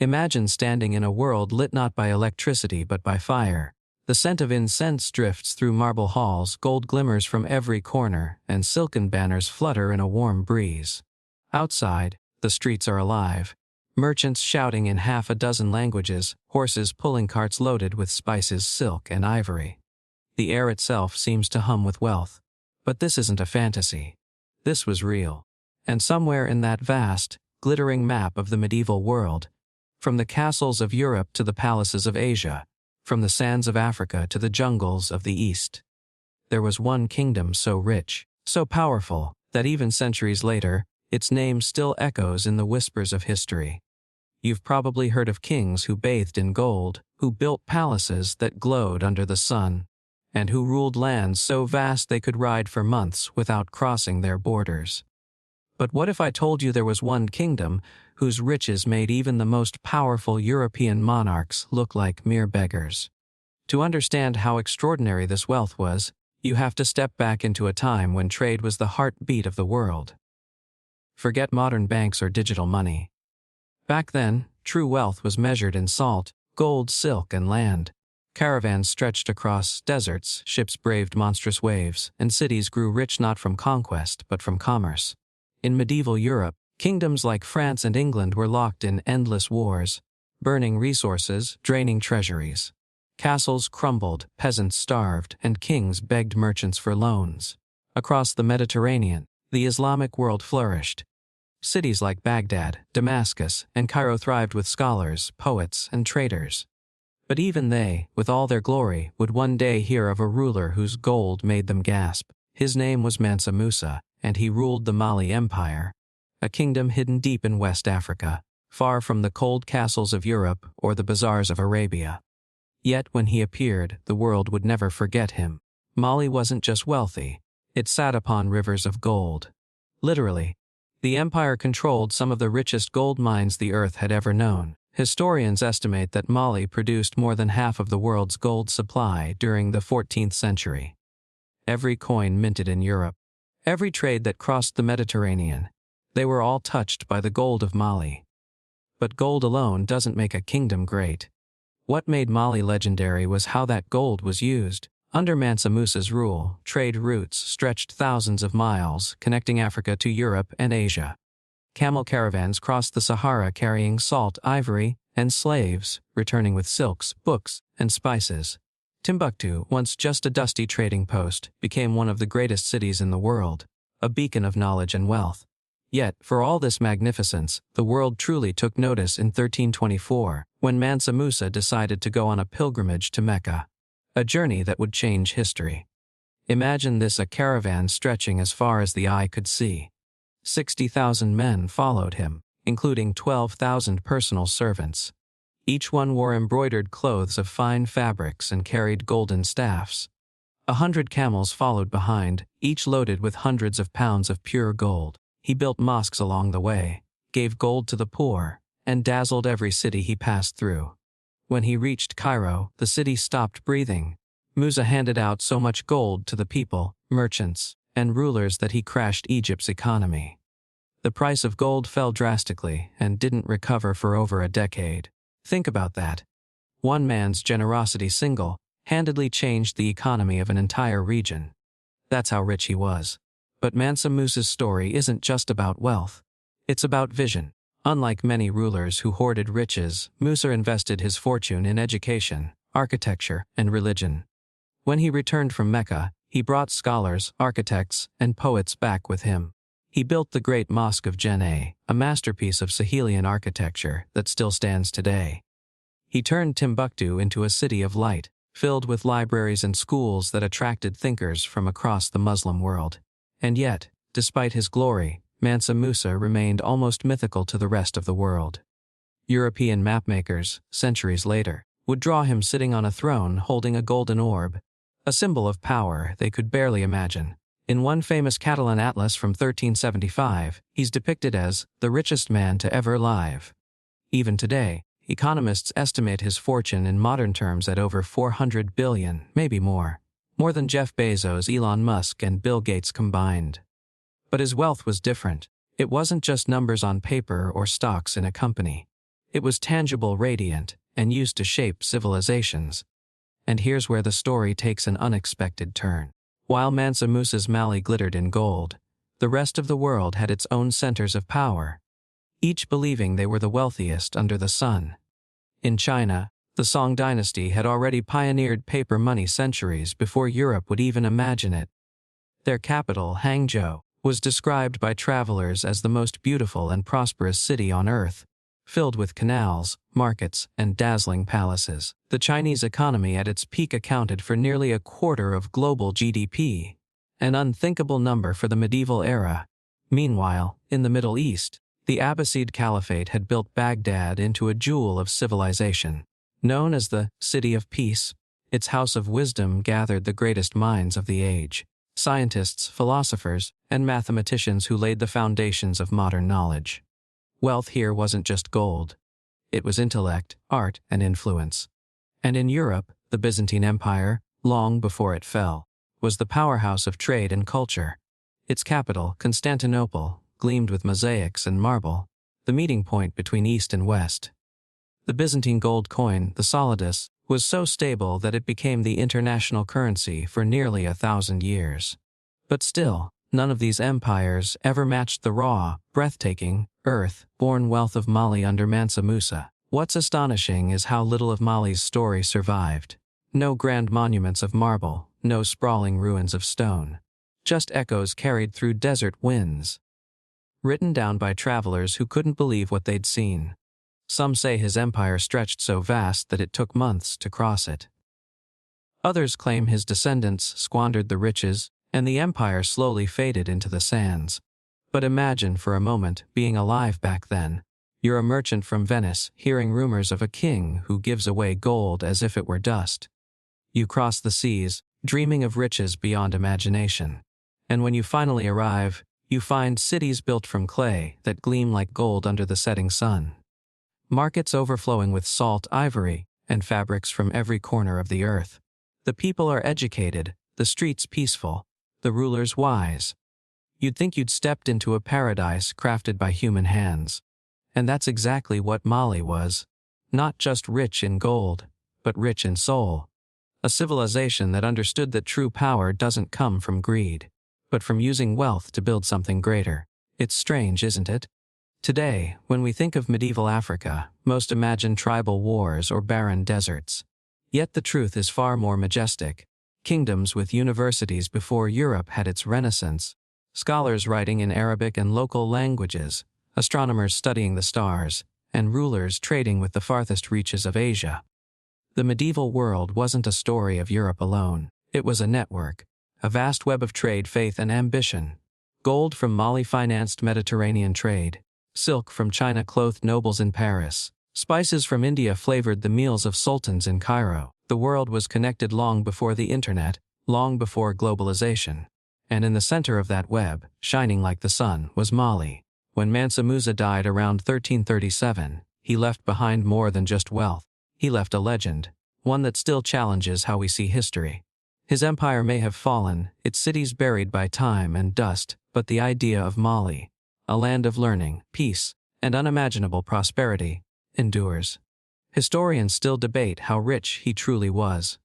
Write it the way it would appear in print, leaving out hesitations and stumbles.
Imagine standing in a world lit not by electricity but by fire. The scent of incense drifts through marble halls, gold glimmers from every corner, and silken banners flutter in a warm breeze. Outside, the streets are alive. Merchants shouting in half a dozen languages, horses pulling carts loaded with spices, silk, and ivory. The air itself seems to hum with wealth. But this isn't a fantasy. This was real. And somewhere in that vast, glittering map of the medieval world, from the castles of Europe to the palaces of Asia, from the sands of Africa to the jungles of the East, there was one kingdom so rich, so powerful, that even centuries later, its name still echoes in the whispers of history. You've probably heard of kings who bathed in gold, who built palaces that glowed under the sun, and who ruled lands so vast they could ride for months without crossing their borders. But what if I told you there was one kingdom whose riches made even the most powerful European monarchs look like mere beggars? To understand how extraordinary this wealth was, you have to step back into a time when trade was the heartbeat of the world. Forget modern banks or digital money. Back then, true wealth was measured in salt, gold, silk, and land. Caravans stretched across deserts, ships braved monstrous waves, and cities grew rich not from conquest but from commerce. In medieval Europe, kingdoms like France and England were locked in endless wars, burning resources, draining treasuries. Castles crumbled, peasants starved, and kings begged merchants for loans. Across the Mediterranean, the Islamic world flourished. Cities like Baghdad, Damascus, and Cairo thrived with scholars, poets, and traders. But even they, with all their glory, would one day hear of a ruler whose gold made them gasp. His name was Mansa Musa, and he ruled the Mali Empire, a kingdom hidden deep in West Africa, far from the cold castles of Europe or the bazaars of Arabia. Yet when he appeared, the world would never forget him. Mali wasn't just wealthy, it sat upon rivers of gold. Literally, the empire controlled some of the richest gold mines the earth had ever known. Historians estimate that Mali produced more than half of the world's gold supply during the 14th century. Every coin minted in Europe, every trade that crossed the Mediterranean, they were all touched by the gold of Mali. But gold alone doesn't make a kingdom great. What made Mali legendary was how that gold was used. Under Mansa Musa's rule, trade routes stretched thousands of miles, connecting Africa to Europe and Asia. Camel caravans crossed the Sahara carrying salt, ivory, and slaves, returning with silks, books, and spices. Timbuktu, once just a dusty trading post, became one of the greatest cities in the world, a beacon of knowledge and wealth. Yet, for all this magnificence, the world truly took notice in 1324, when Mansa Musa decided to go on a pilgrimage to Mecca, a journey that would change history. Imagine this: a caravan stretching as far as the eye could see. 60,000 men followed him, including 12,000 personal servants. Each one wore embroidered clothes of fine fabrics and carried golden staffs. 100 camels followed behind, each loaded with hundreds of pounds of pure gold. He built mosques along the way, gave gold to the poor, and dazzled every city he passed through. When he reached Cairo, the city stopped breathing. Musa handed out so much gold to the people, merchants, and rulers that he crashed Egypt's economy. The price of gold fell drastically and didn't recover for over a decade. Think about that. One man's generosity single-handedly changed the economy of an entire region. That's how rich he was. But Mansa Musa's story isn't just about wealth. It's about vision. Unlike many rulers who hoarded riches, Musa invested his fortune in education, architecture, and religion. When he returned from Mecca, he brought scholars, architects, and poets back with him. He built the Great Mosque of Janneh, a masterpiece of Sahelian architecture that still stands today. He turned Timbuktu into a city of light, filled with libraries and schools that attracted thinkers from across the Muslim world. And yet, despite his glory, Mansa Musa remained almost mythical to the rest of the world. European mapmakers, centuries later, would draw him sitting on a throne holding a golden orb, a symbol of power they could barely imagine. In one famous Catalan atlas from 1375, he's depicted as the richest man to ever live. Even today, economists estimate his fortune in modern terms at over 400 billion, maybe more than Jeff Bezos, Elon Musk, and Bill Gates combined. But his wealth was different. It wasn't just numbers on paper or stocks in a company. It was tangible, radiant, and used to shape civilizations. And here's where the story takes an unexpected turn. While Mansa Musa's Mali glittered in gold, the rest of the world had its own centers of power, each believing they were the wealthiest under the sun. In China, the Song dynasty had already pioneered paper money centuries before Europe would even imagine it. Their capital, Hangzhou, was described by travelers as the most beautiful and prosperous city on earth, filled with canals, markets, and dazzling palaces. The Chinese economy at its peak accounted for nearly a quarter of global GDP, an unthinkable number for the medieval era. Meanwhile, in the Middle East, the Abbasid Caliphate had built Baghdad into a jewel of civilization. Known as the City of Peace, its house of wisdom gathered the greatest minds of the age, scientists, philosophers, and mathematicians who laid the foundations of modern knowledge. Wealth here wasn't just gold. It was intellect, art, and influence. And in Europe, the Byzantine Empire, long before it fell, was the powerhouse of trade and culture. Its capital, Constantinople, gleamed with mosaics and marble, the meeting point between East and West. The Byzantine gold coin, the solidus, was so stable that it became the international currency for nearly 1,000 years. But still, none of these empires ever matched the raw, breathtaking, earth-born wealth of Mali under Mansa Musa. What's astonishing is how little of Mali's story survived. No grand monuments of marble, no sprawling ruins of stone. Just echoes carried through desert winds, written down by travelers who couldn't believe what they'd seen. Some say his empire stretched so vast that it took months to cross it. Others claim his descendants squandered the riches, and the empire slowly faded into the sands. But imagine for a moment being alive back then. You're a merchant from Venice, hearing rumors of a king who gives away gold as if it were dust. You cross the seas, dreaming of riches beyond imagination. And when you finally arrive, you find cities built from clay that gleam like gold under the setting sun. Markets overflowing with salt, ivory, and fabrics from every corner of the earth. The people are educated, the streets peaceful, the rulers wise. You'd think you'd stepped into a paradise crafted by human hands. And that's exactly what Mali was. Not just rich in gold, but rich in soul. A civilization that understood that true power doesn't come from greed, but from using wealth to build something greater. It's strange, isn't it? Today, when we think of medieval Africa, most imagine tribal wars or barren deserts. Yet the truth is far more majestic. Kingdoms with universities before Europe had its renaissance, scholars writing in Arabic and local languages, astronomers studying the stars, and rulers trading with the farthest reaches of Asia. The medieval world wasn't a story of Europe alone. It was a network, a vast web of trade, faith, and ambition. Gold from Mali financed Mediterranean trade. Silk from China clothed nobles in Paris. Spices from India flavored the meals of sultans in Cairo. The world was connected long before the internet, long before globalization. And in the center of that web, shining like the sun, was Mali. When Mansa Musa died around 1337, he left behind more than just wealth. He left a legend, one that still challenges how we see history. His empire may have fallen, its cities buried by time and dust, but the idea of Mali, a land of learning, peace, and unimaginable prosperity, endures. Historians still debate how rich he truly was.